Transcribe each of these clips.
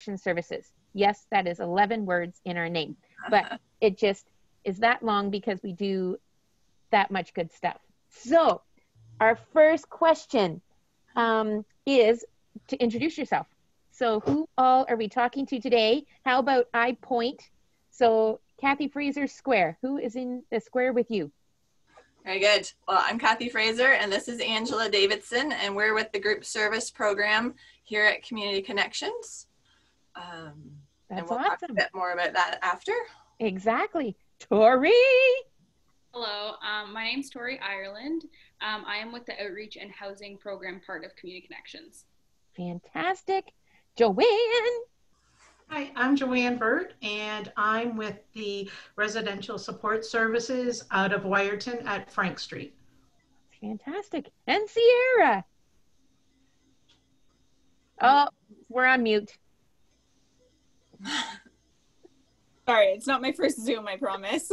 Services. Yes, that is 11 words in our name, but it just is that long because we do that much good stuff. So our first question is to introduce yourself. So who all are we talking to today? How about I point? So Kathy Fraser Square, who is in the square with you? Very good. Well, I'm Kathy Fraser, and this is Angela Davidson, and we're with the group service program here at Community Connections. That's and we'll awesome. talk a bit more about that after. Exactly. Tori. Hello, my name's Tori Ireland. I am with the Outreach and Housing Program part of Community Connections. Fantastic. Joanne. Hi, I'm Joanne Burt, and I'm with the Residential Support Services out of Wyerton at Frank Street. Fantastic. And Sierra. Oh, we're on mute. Sorry, it's not my first Zoom, I promise.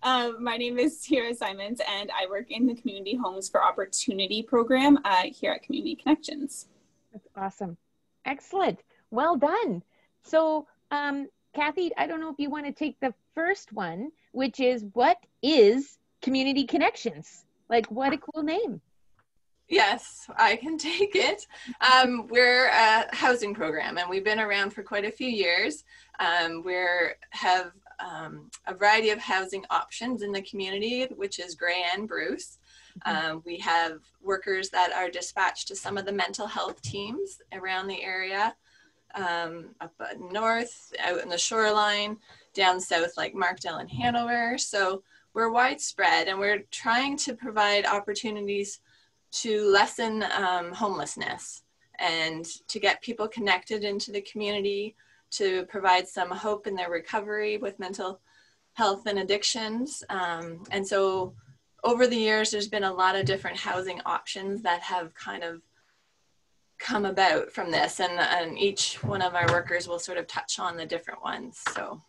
My name is Sierra Simons, and I work in the Community Homes for Opportunity program here at Community Connections. That's awesome. Excellent. Well done. So, Kathy, I don't know if you want to take the first one, which is, what is Community Connections? Like, what a cool name. Yes, I can take it. We're a housing program, and we've been around for quite a few years. We have a variety of housing options in the community, which is Gray and Bruce. We have workers that are dispatched to some of the mental health teams around the area, up north, out in the shoreline, down south like Markdale and Hanover. So we're widespread, and we're trying to provide opportunities to lessen homelessness and to get people connected into the community, to provide some hope in their recovery with mental health and addictions. And so over the years, there's been a lot of different housing options that have kind of come about from this, and each one of our workers will sort of touch on the different ones. So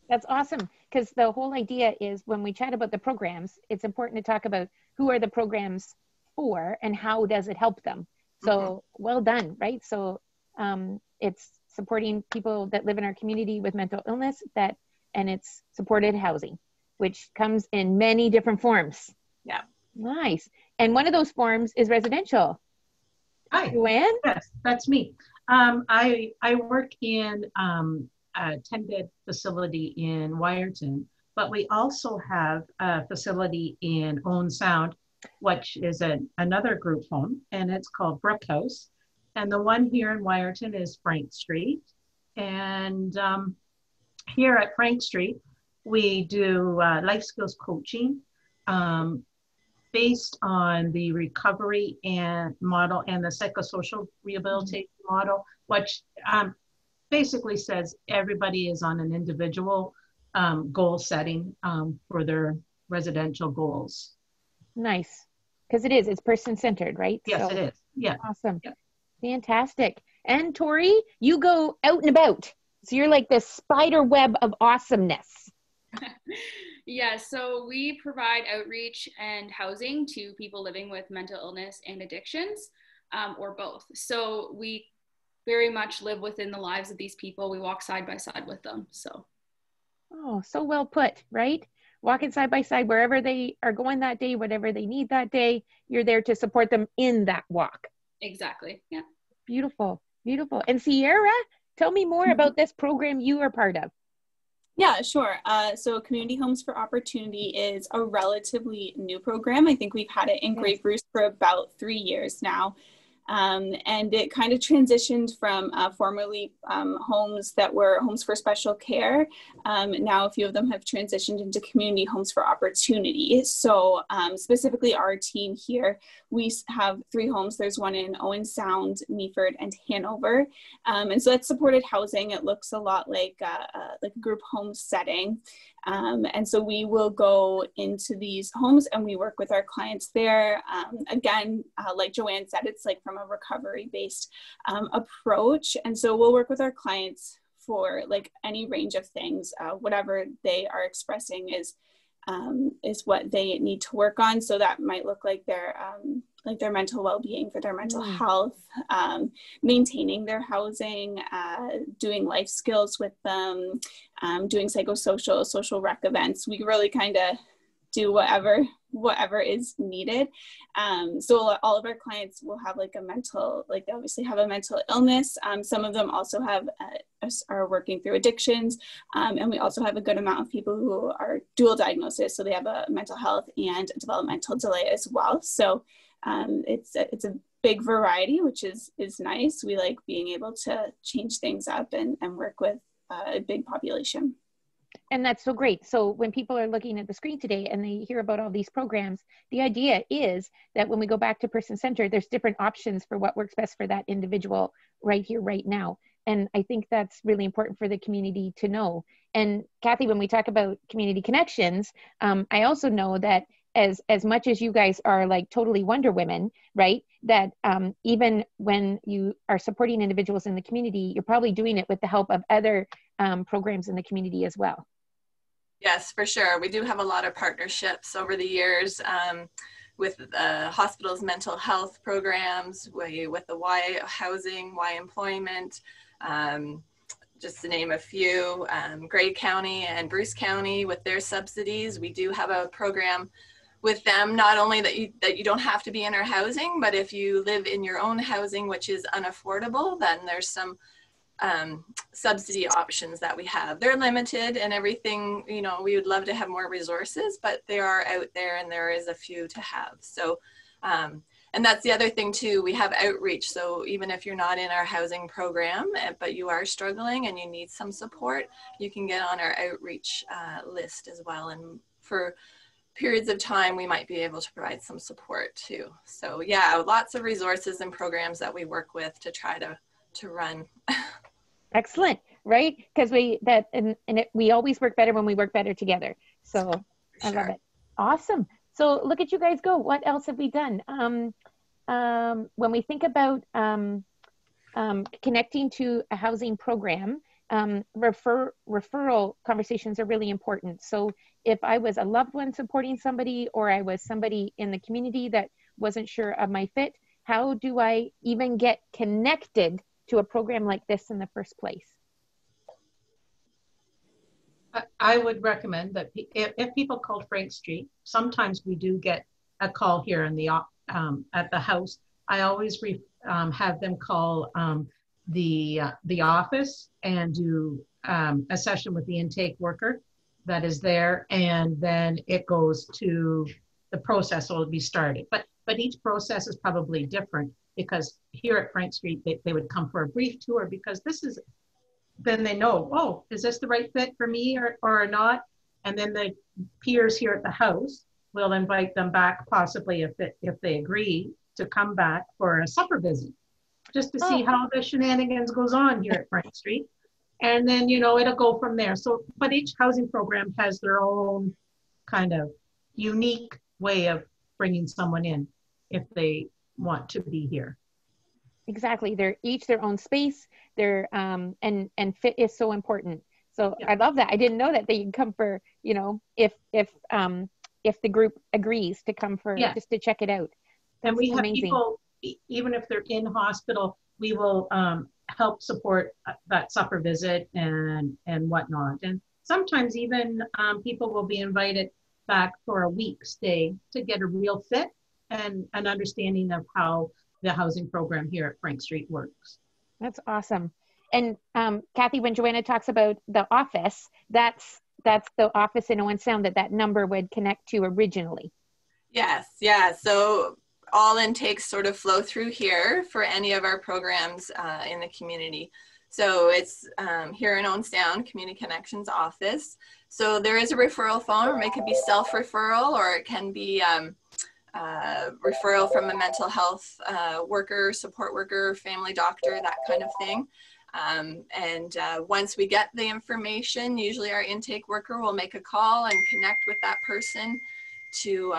that's awesome, because the whole idea is when we chat about the programs, it's important to talk about who are the programs for and how does it help them. So well done, right? So it's supporting people that live in our community with mental illness, and it's supported housing, which comes in many different forms. Yeah. Nice. And one of those forms is residential. Hi. Joanne? Yes, that's me. I work in a 10-bed facility in Wyerton, but we also have a facility in Owen Sound, which is another group home, and it's called Brook House. And the one here in Wyerton is Frank Street. And here at Frank Street, we do life skills coaching based on the recovery and model and the psychosocial rehabilitation model, which basically says everybody is on an individual goal setting for their residential goals. Nice. Because it's person-centered, right? Yes, so, it is. Yeah. Awesome. Yeah. Fantastic. And Tori, you go out and about. So you're like this spider web of awesomeness. Yeah, so we provide outreach and housing to people living with mental illness and addictions, or both. So we very much live within the lives of these people. We walk side by side with them. So. Oh, so well put, right? Walking side by side wherever they are going that day, whatever they need that day, you're there to support them in that walk. Exactly. Yeah. Beautiful. Beautiful. And Sierra, tell me more about this program you are part of. Yeah, sure. So Community Homes for Opportunity is a relatively new program. I think we've had it in Great Bruce for about 3 years now. And it kind of transitioned from formerly homes that were homes for special care. Now a few of them have transitioned into community homes for opportunity. So specifically our team here, we have 3 homes. There's one in Owen Sound, Meaford, and Hanover. And so that's supported housing. It looks a lot like a group home setting. And so we will go into these homes and we work with our clients there. Again, like Joanne said, it's like from a recovery-based approach. And so we'll work with our clients for like any range of things, whatever they are expressing is what they need to work on. So that might look like they're like their mental well-being, for their mental health, maintaining their housing, doing life skills with them, doing psychosocial, social rec events. We really kind of do whatever is needed. So all of our clients will have like a mental, like they obviously have a mental illness. Some of them also have are working through addictions. And we also have a good amount of people who are dual diagnosis. So they have a mental health and developmental delay as well. So it's a big variety, which is nice. We like being able to change things up and work with a big population. And that's so great. So when people are looking at the screen today and they hear about all these programs, the idea is that when we go back to person-centered, there's different options for what works best for that individual right here, right now. And I think that's really important for the community to know. And Kathy, when we talk about community connections, I also know that as much as you guys are like totally Wonder Women, right? That even when you are supporting individuals in the community, you're probably doing it with the help of other programs in the community as well. Yes, for sure. We do have a lot of partnerships over the years with hospitals' mental health programs, with the Y Housing, Y Employment, just to name a few, Grey County and Bruce County with their subsidies. We do have a program with them, not only that you don't have to be in our housing, but if you live in your own housing, which is unaffordable, then there's some subsidy options that we have. They're limited and everything, you know, we would love to have more resources, but they are out there and there is a few to have. So, and that's the other thing too, we have outreach. So even if you're not in our housing program, but you are struggling and you need some support, you can get on our outreach list as well. And for periods of time, we might be able to provide some support too. So yeah, lots of resources and programs that we work with to try to run. Excellent, right? Because we always work better when we work better together. So I love it. Awesome. So look at you guys go. What else have we done? When we think about connecting to a housing program, referral conversations are really important. So if I was a loved one supporting somebody, or I was somebody in the community that wasn't sure of my fit, how do I even get connected to a program like this in the first place? I would recommend that if people called Frank Street, sometimes we do get a call here in the at the house. I always have them call the office and do a session with the intake worker that is there, and then it goes to the process will be started. But each process is probably different, because here at Frank Street, they would come for a brief tour, because then they know, oh, is this the right fit for me or not? And then the peers here at the house will invite them back, possibly if they agree to come back for a supper visit, just to see how the shenanigans goes on here at Frank Street. And then, you know, it'll go from there. So, but each housing program has their own kind of unique way of bringing someone in if they want to be here. Exactly. They're each their own space. They're and fit is so important. So yeah. I love that. I didn't know that they can come for, you know, if the group agrees to come for just to check it out. That's and we have amazing. People, even if they're in hospital, we will help support that supper visit and whatnot. And sometimes even people will be invited back for a week stay to get a real fit and an understanding of how the housing program here at Frank Street works. That's awesome. And Kathy, when Joanna talks about the office, that's the office in Owen Sound that number would connect to originally. Yes, yeah. So all intakes sort of flow through here for any of our programs in the community. So it's here in Owen Sound, Community Connections office. So there is a referral phone. It could be self-referral, or it can be referral from a mental health worker, support worker, family doctor, that kind of thing. And once we get the information, usually our intake worker will make a call and connect with that person to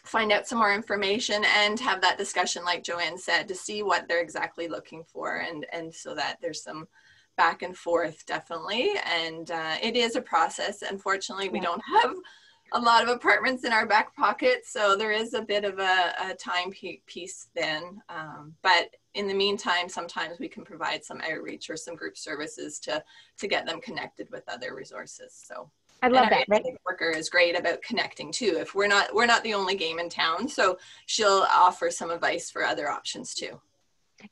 find out some more information and have that discussion, like Joanne said, to see what they're exactly looking for, and so that there's some back and forth, definitely. And it is a process. Unfortunately, we don't have a lot of apartments in our back pocket, so there is a bit of a time piece then. But in the meantime, sometimes we can provide some outreach or some group services to get them connected with other resources. So I love that. Right. Worker is great about connecting too. If we're not the only game in town, so she'll offer some advice for other options too.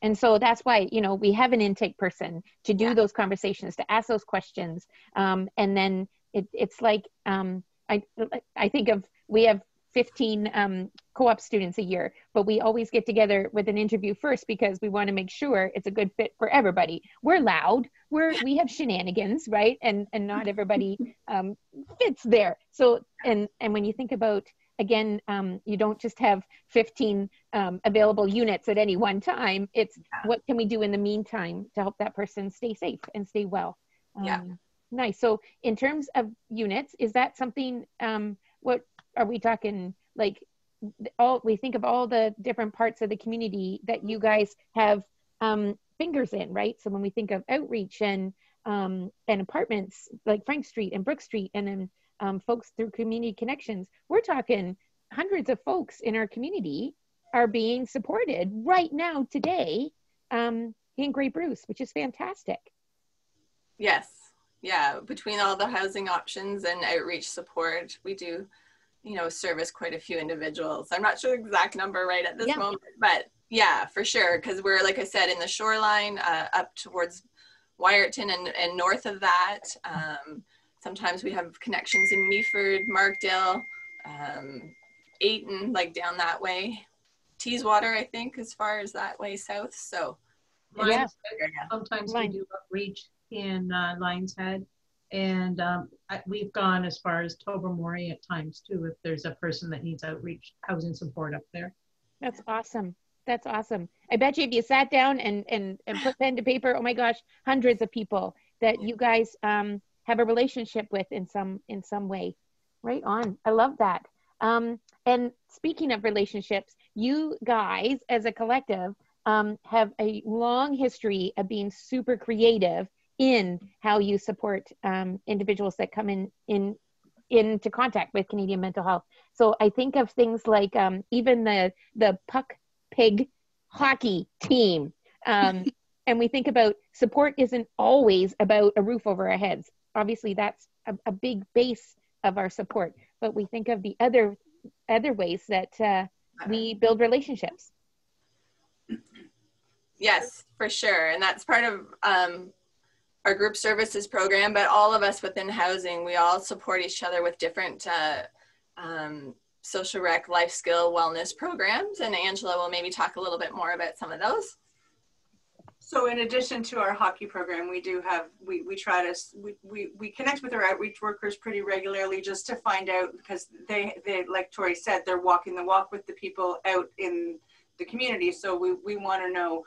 And so that's why, you know, we have an intake person to do those conversations, to ask those questions. And then it's like, I think of, we have 15 co-op students a year, but we always get together with an interview first because we want to make sure it's a good fit for everybody. We're loud, we have shenanigans, right? And not everybody fits there. So, and when you think about, again, you don't just have 15 available units at any one time. It's what can we do in the meantime to help that person stay safe and stay well. Nice. So in terms of units, is that something, what are we talking, like we think of all the different parts of the community that you guys have fingers in, right? So when we think of outreach and apartments like Frank Street and Brook Street, and then folks through community connections, we're talking hundreds of folks in our community are being supported right now today in Grey Bruce, which is fantastic. Yes. Yeah, between all the housing options and outreach support, we do, you know, service quite a few individuals. I'm not sure the exact number right at this moment, but yeah, for sure. Because we're, like I said, in the shoreline up towards Wyerton and north of that. Sometimes we have connections in Meaford, Markdale, Ayton, like down that way. Teeswater, I think, as far as that way south. So sometimes we do outreach in Lions Head, and we've gone as far as Tobermory at times too, if there's a person that needs outreach housing support up there. That's awesome. That's awesome. I bet you if you sat down and put pen to paper, oh my gosh, hundreds of people that you guys have a relationship with in some way. Right on. I love that. And speaking of relationships, you guys as a collective have a long history of being super creative in how you support individuals that come into contact with Canadian mental health. So I think of things like even the Puck Pig hockey team. And we think about support isn't always about a roof over our heads. Obviously, that's a big base of our support. But we think of the other ways that we build relationships. Yes, for sure. And that's part of our group services program, but all of us within housing, we all support each other with different social rec, life skill, wellness programs. And Angela will maybe talk a little bit more about some of those. So in addition to our hockey program, we do have, we connect with our outreach workers pretty regularly just to find out, because they like Tori said, they're walking the walk with the people out in the community. So we want to know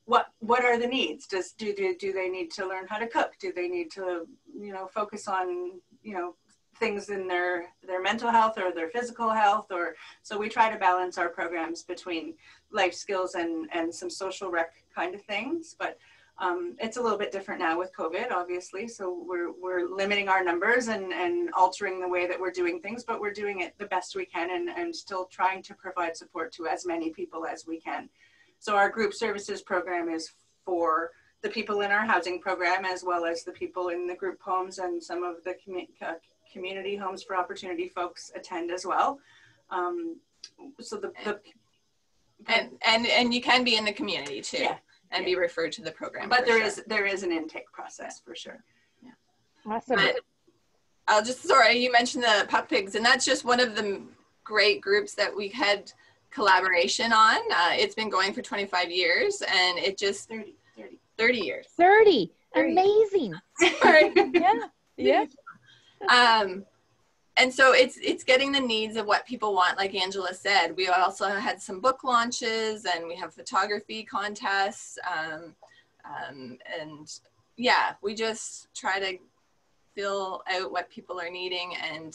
what are the needs? Do they need to learn how to cook? Do they need to, you know, focus on, you know, things in their mental health or their physical health? Or so we try to balance our programs between life skills and some social rec kind of things. But it's a little bit different now with COVID, obviously. So we're limiting our numbers and altering the way that we're doing things, but we're doing it the best we can and still trying to provide support to as many people as we can. So our group services program is for the people in our housing program, as well as the people in the group homes, and some of the community homes for opportunity folks attend as well. So and you can be in the community too, and be referred to the program. But there is an intake process for sure. Yeah. Awesome. But sorry, you mentioned the Puck Pigs, and that's just one of the great groups that we had collaboration on. It's been going for 25 years, and it just 30 years. 30. Amazing. Sorry. Yeah. And so it's getting the needs of what people want, like Angela said. We also had some book launches, and we have photography contests, and yeah, we just try to fill out what people are needing, and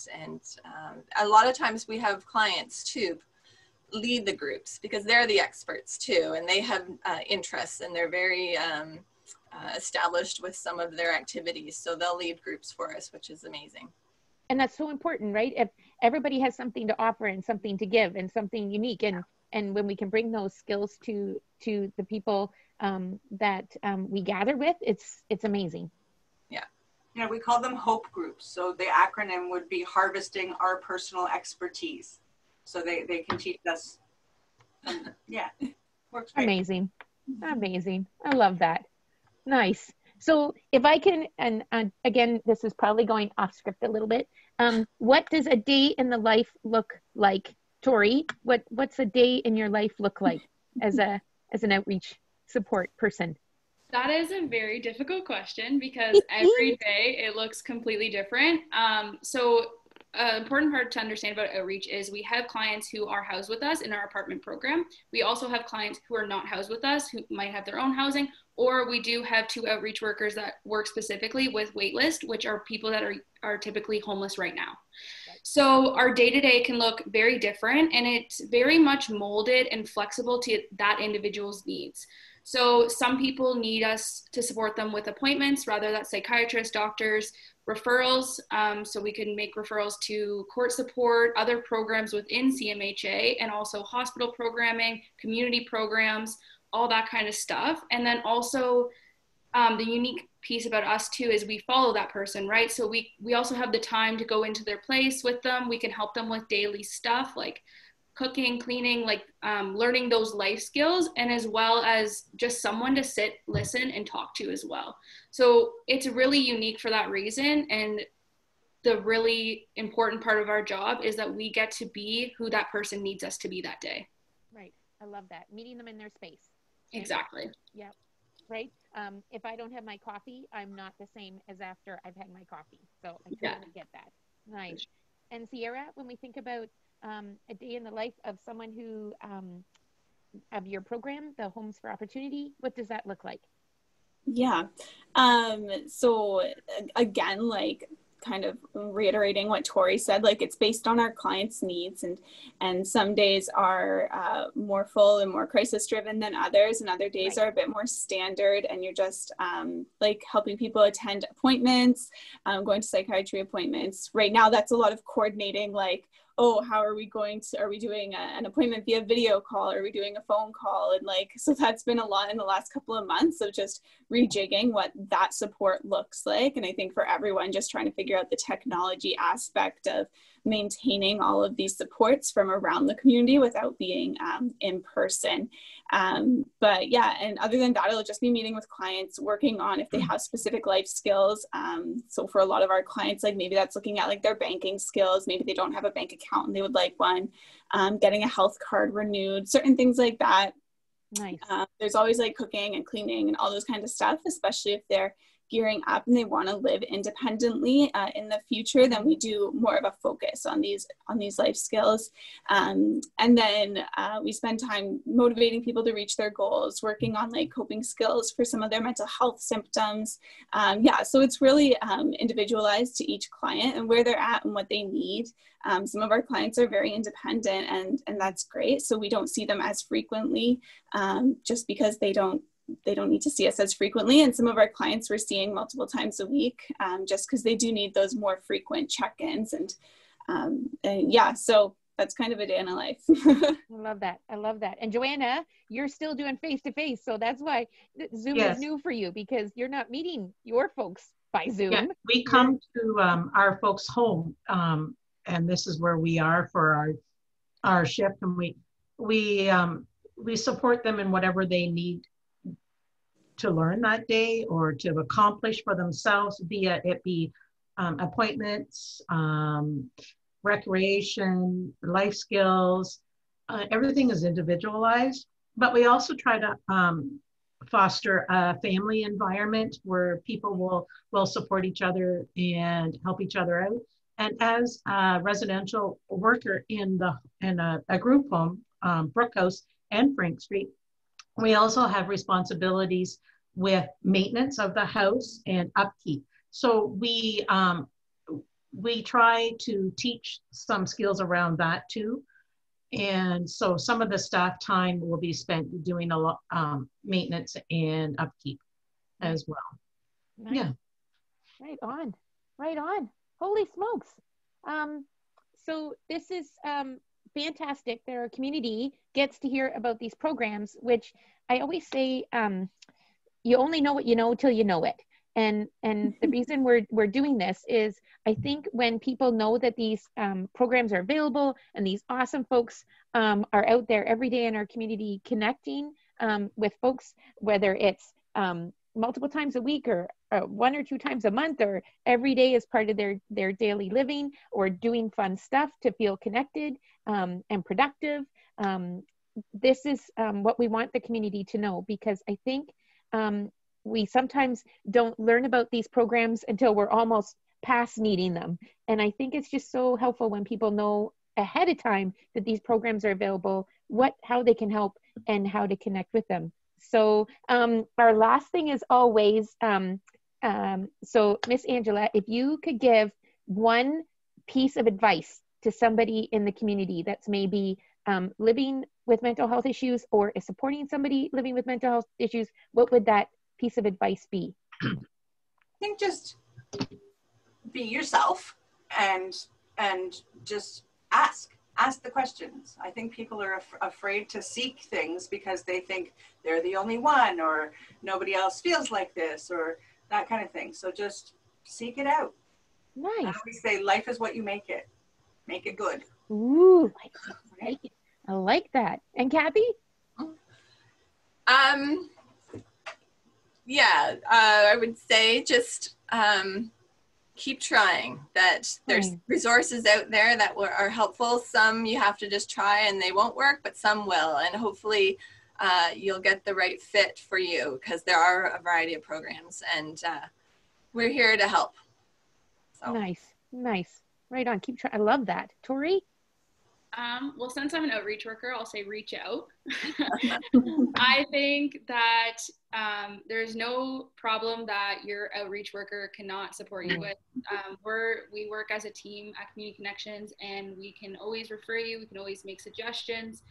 a lot of times we have clients too lead the groups, because they're the experts too, and they have interests, and they're very established with some of their activities, so they'll lead groups for us, which is amazing. And that's so important, right? If everybody has something to offer and something to give and something unique, and when we can bring those skills to the people that we gather with, it's amazing. Yeah. You know, we call them hope groups. So the acronym would be harvesting our personal expertise. So they can teach us. Yeah, works great. Amazing. Amazing. I love that. Nice. So if I can, and again, this is probably going off script a little bit. What does a day in the life look like, Tori? What's a day in your life look like as an outreach support person? That is a very difficult question because every day it looks completely different. So important part to understand about outreach is we have clients who are housed with us in our apartment program. We also have clients who are not housed with us, who might have their own housing, or we do have 2 outreach workers that work specifically with waitlist, which are people that are typically homeless right now. So our day-to-day can look very different, and it's very much molded and flexible to that individual's needs. So some people need us to support them with appointments, rather that's psychiatrists, doctors, referrals. So we can make referrals to court support, other programs within CMHA, and also hospital programming, community programs, all that kind of stuff. And then also the unique piece about us too is we follow that person, right? So we also have the time to go into their place with them. We can help them with daily stuff like cooking, cleaning, like learning those life skills, and as well as just someone to sit, listen, and talk to as well. So it's really unique for that reason. And the really important part of our job is that we get to be who that person needs us to be that day. Right. I love that. Meeting them in their space. Exactly. Yeah. Right. If I don't have my coffee, I'm not the same as after I've had my coffee. So I totally get that. Nice. And Sierra, when we think about a day in the life of someone who, of your program, the Homes for Opportunity, what does that look like? Yeah. So again, like kind of reiterating what Tori said, like it's based on our clients' needs, and some days are more full and more crisis driven than others, and other days are a bit more standard, and you're just like helping people attend appointments, going to psychiatry appointments. Right now, that's a lot of coordinating, like, oh, how are we doing an appointment via video call? Are we doing a phone call? And like, so that's been a lot in the last couple of months of just rejigging what that support looks like. And I think for everyone, just trying to figure out the technology aspect of maintaining all of these supports from around the community without being in person. But yeah, and other than that, it'll just be meeting with clients, working on if they have specific life skills. So for a lot of our clients, like maybe that's looking at like their banking skills, maybe they don't have a bank account and they would like one, getting a health card renewed, certain things like that. Nice. There's always like cooking and cleaning and all those kinds of stuff, especially if they're gearing up and they want to live independently in the future. Then we do more of a focus on these life skills, and then we spend time motivating people to reach their goals, working on like coping skills for some of their mental health symptoms. Yeah, so it's really individualized to each client and where they're at and what they need. Some of our clients are very independent, and that's great. So we don't see them as frequently, just because they don't need to see us as frequently. And some of our clients we're seeing multiple times a week, just because they do need those more frequent check-ins. And yeah, so that's kind of a day in a life. I love that. I love that. And Joanna, you're still doing face-to-face. So that's why Zoom is new for you, because you're not meeting your folks by Zoom. Yeah, we come to our folks' home, and this is where we are for our shift. And we support them in whatever they need to learn that day or to accomplish for themselves, be appointments, recreation, life skills. Everything is individualized, but we also try to foster a family environment where people will support each other and help each other out. And as a residential worker in a group home, Brook House and Frank Street, we also have responsibilities with maintenance of the house and upkeep. So we try to teach some skills around that too. And so some of the staff time will be spent doing a lot maintenance and upkeep as well. Nice. Yeah. Right on. Right on. Holy smokes. So this is fantastic that our community gets to hear about these programs, which I always say, you only know what you know till you know it. And the reason we're doing this is, I think when people know that these programs are available and these awesome folks are out there every day in our community connecting with folks, whether it's multiple times a week or 1 or 2 times a month, or every day as part of their daily living, or doing fun stuff to feel connected and productive. This is what we want the community to know, because I think we sometimes don't learn about these programs until we're almost past needing them. And I think it's just so helpful when people know ahead of time that these programs are available, how they can help, and how to connect with them. So our last thing is always, so Miss Angela, if you could give one piece of advice to somebody in the community that's maybe living with mental health issues or is supporting somebody living with mental health issues, what would that piece of advice be? I think just be yourself and just ask the questions. I think people are afraid to seek things because they think they're the only one, or nobody else feels like this, or that kind of thing. So just seek it out. Nice. I always say life is what you make it. Make it good. Ooh, I like that. And Kathy? Yeah, I would say just keep trying. That there's resources out there that are helpful. Some you have to just try and they won't work, but some will. And hopefully you'll get the right fit for you, because there are a variety of programs, and we're here to help. So. Nice. Right on. Keep trying. I love that. Tori? Well, since I'm an outreach worker, I'll say reach out. I think that there's no problem that your outreach worker cannot support you with. We work as a team at Community Connections, and we can always refer you. We can always make suggestions.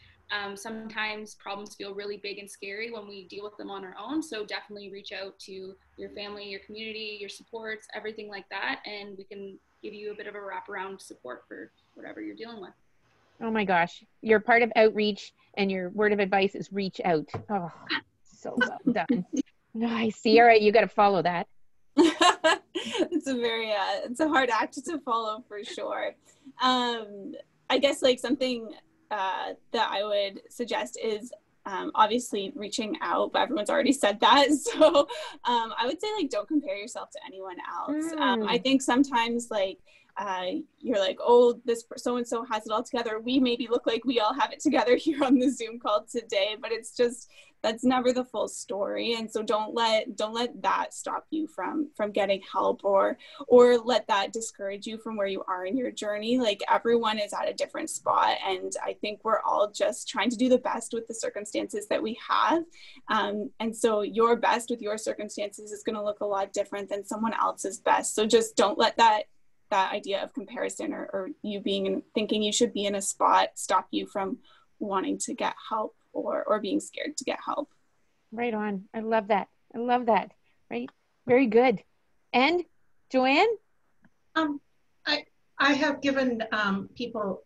Sometimes problems feel really big and scary when we deal with them on our own. So definitely reach out to your family, your community, your supports, everything like that. And we can give you a bit of a wraparound support for whatever you're dealing with. Oh my gosh, you're part of outreach, and your word of advice is reach out. Oh, so well done. Nice. Sierra, you got to follow that. It's a hard act to follow for sure. I guess like something that I would suggest is obviously reaching out, but everyone's already said that. So I would say like don't compare yourself to anyone else. I think sometimes like you're like, oh, this so-and-so has it all together. We maybe look like we all have it together here on the Zoom call today, but it's just, that's never the full story. And so don't let that stop you from getting help, or let that discourage you from where you are in your journey. Like everyone is at a different spot. And I think we're all just trying to do the best with the circumstances that we have. And so your best with your circumstances is going to look a lot different than someone else's best. So just don't let that idea of comparison or you thinking you should be in a spot stop you from wanting to get help or being scared to get help. Right on. I love that. Right. Very good. And Joanne? I have given people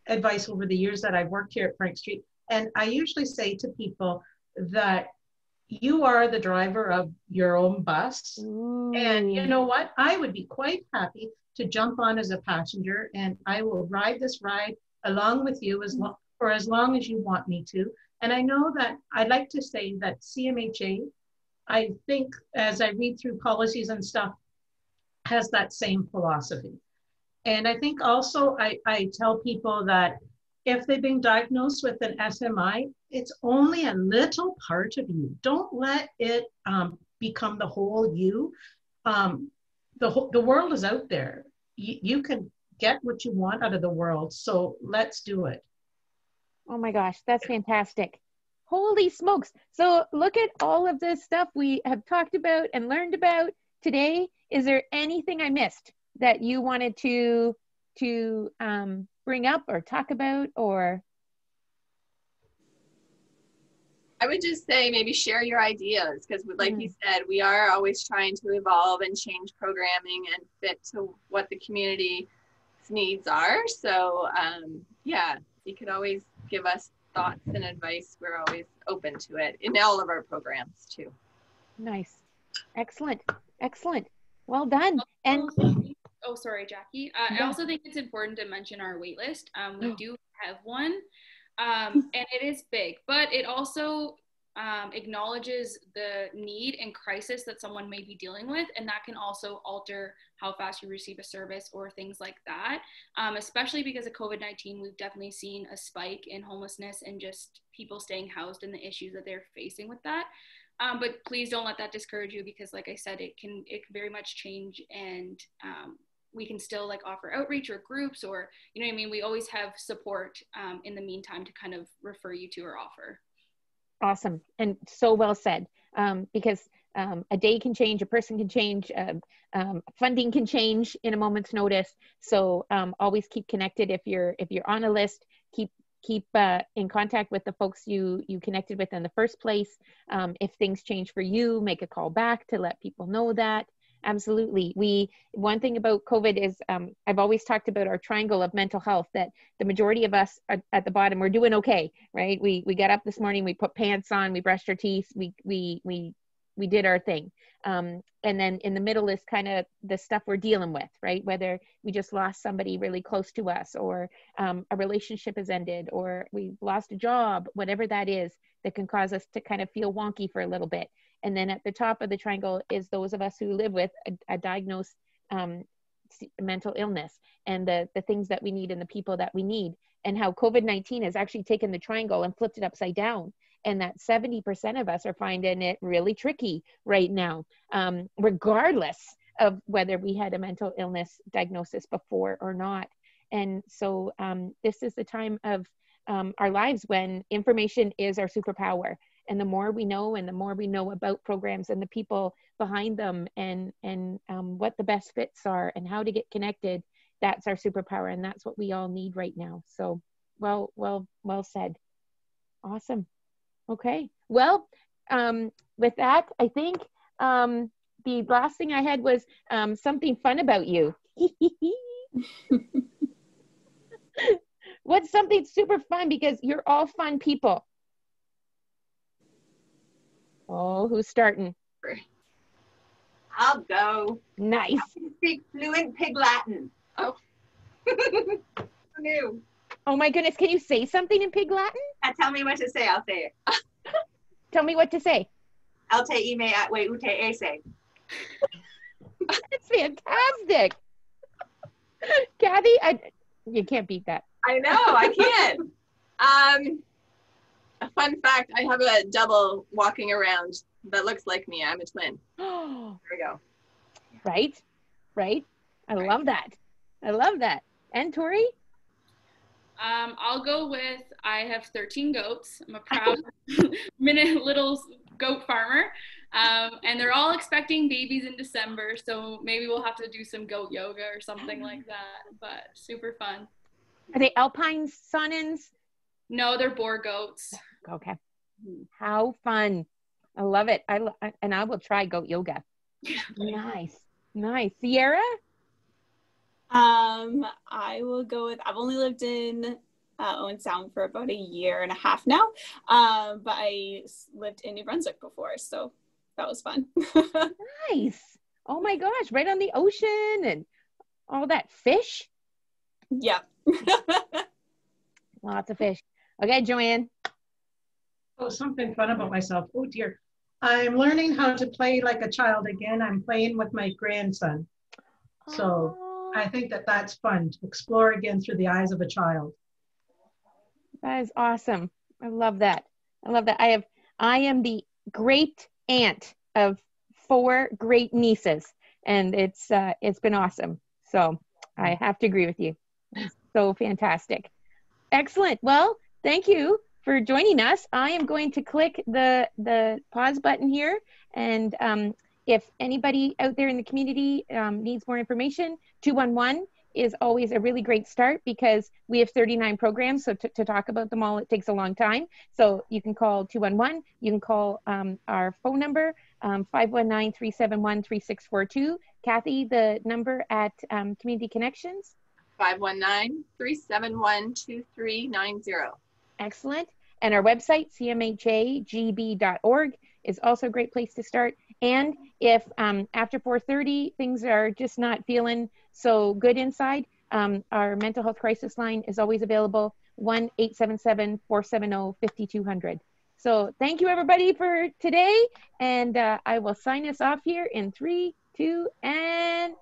advice over the years that I've worked here at Frank Street. And I usually say to people that you are the driver of your own bus. Ooh. And you know what? I would be quite happy to jump on as a passenger, and I will ride this ride along with you for as long as you want me to. And I know that I'd like to say that CMHA, I think as I read through policies and stuff, has that same philosophy. And I think also I tell people that if they've been diagnosed with an SMI, it's only a little part of you. Don't let it become the whole you. The world is out there. You can get what you want out of the world. So let's do it. Oh my gosh, that's fantastic. Holy smokes. So look at all of this stuff we have talked about and learned about today. Is there anything I missed that you wanted to bring up or talk about, or? I would just say maybe share your ideas, because like you said, we are always trying to evolve and change programming and fit to what the community folks' needs are. So yeah, you could always give us thoughts and advice. We're always open to it in all of our programs too. Nice. Excellent. Excellent. Well done. And oh, sorry, Jackie. I yeah. also think it's important to mention our wait list. We do have one, and it is big, but it also acknowledges the need and crisis that someone may be dealing with, and that can also alter how fast you receive a service or things like that. Especially because of COVID-19, we've definitely seen a spike in homelessness and just people staying housed and the issues that they're facing with that. But please don't let that discourage you, because like I said, it can very much change, and we can still like offer outreach or groups, or, you know what I mean? We always have support in the meantime to kind of refer you to or offer. Awesome. And so well said, because a day can change, a person can change, funding can change in a moment's notice. So always keep connected. If you're on a list, keep in contact with the folks you connected with in the first place. If things change for you, make a call back to let people know that. Absolutely. One thing about COVID is I've always talked about our triangle of mental health, that the majority of us are at the bottom, we're doing okay, right? We got up this morning, we put pants on, we brushed our teeth, we did our thing. And then in the middle is kind of the stuff we're dealing with, right? Whether we just lost somebody really close to us, or a relationship has ended, or we lost a job, whatever that is that can cause us to kind of feel wonky for a little bit. And then at the top of the triangle is those of us who live with a diagnosed mental illness, and the things that we need and the people that we need, and how COVID-19 has actually taken the triangle and flipped it upside down. And that 70% of us are finding it really tricky right now, regardless of whether we had a mental illness diagnosis before or not. And so this is the time of our lives when information is our superpower. And the more we know, and the more we know about programs and the people behind them, and what the best fits are and how to get connected, that's our superpower. And that's what we all need right now. So well said. Awesome. Okay. Well, with that, I think the last thing I had was something fun about you. What's something super fun? Because you're all fun people. Oh, who's starting? I'll go. Nice. I can speak fluent Pig Latin. Oh. New. Oh my goodness. Can you say something in Pig Latin? Tell me what to say, I'll say it. Tell me what to say. Alte ime atwe ute ese. That's fantastic. Kathy, you can't beat that. I know, I can't. A fun fact, I have a double walking around that looks like me. I'm a twin. Oh, There we go. Right. I love that. And Tori? I'll go with, I have 13 goats. I'm a proud little goat farmer. And they're all expecting babies in December. So maybe we'll have to do some goat yoga or something like that, but super fun. Are they Alpine Sonnens? No, they're boar goats. Okay. How fun. I love it. And I will try goat yoga. Nice. Sierra? I will go with, I've only lived in Owen Sound for about 1.5 years now, but I lived in New Brunswick before, so that was fun. Nice. Oh my gosh, right on the ocean and all that fish. Yeah. Lots of fish. Okay, Joanne. Oh, something fun about myself. Oh dear. I'm learning how to play like a child again. I'm playing with my grandson. So I think that's fun to explore again through the eyes of a child. That is awesome. I love that. I am the great aunt of 4 great nieces, and it's been awesome. So I have to agree with you. It's so fantastic. Excellent. Well, thank you for joining us. I am going to click the pause button here, and if anybody out there in the community needs more information, 211 is always a really great start, because we have 39 programs. So to talk about them all, it takes a long time. So you can call 211. You can call our phone number, 519-371-3642. Kathy, the number at Community Connections? 519-371-2390. Excellent. And our website, cmhagb.org, is also a great place to start. And if after 4:30 things are just not feeling so good inside, our mental health crisis line is always available, 1-877-470-5200. So thank you everybody for today, and I will sign us off here in 3, 2, and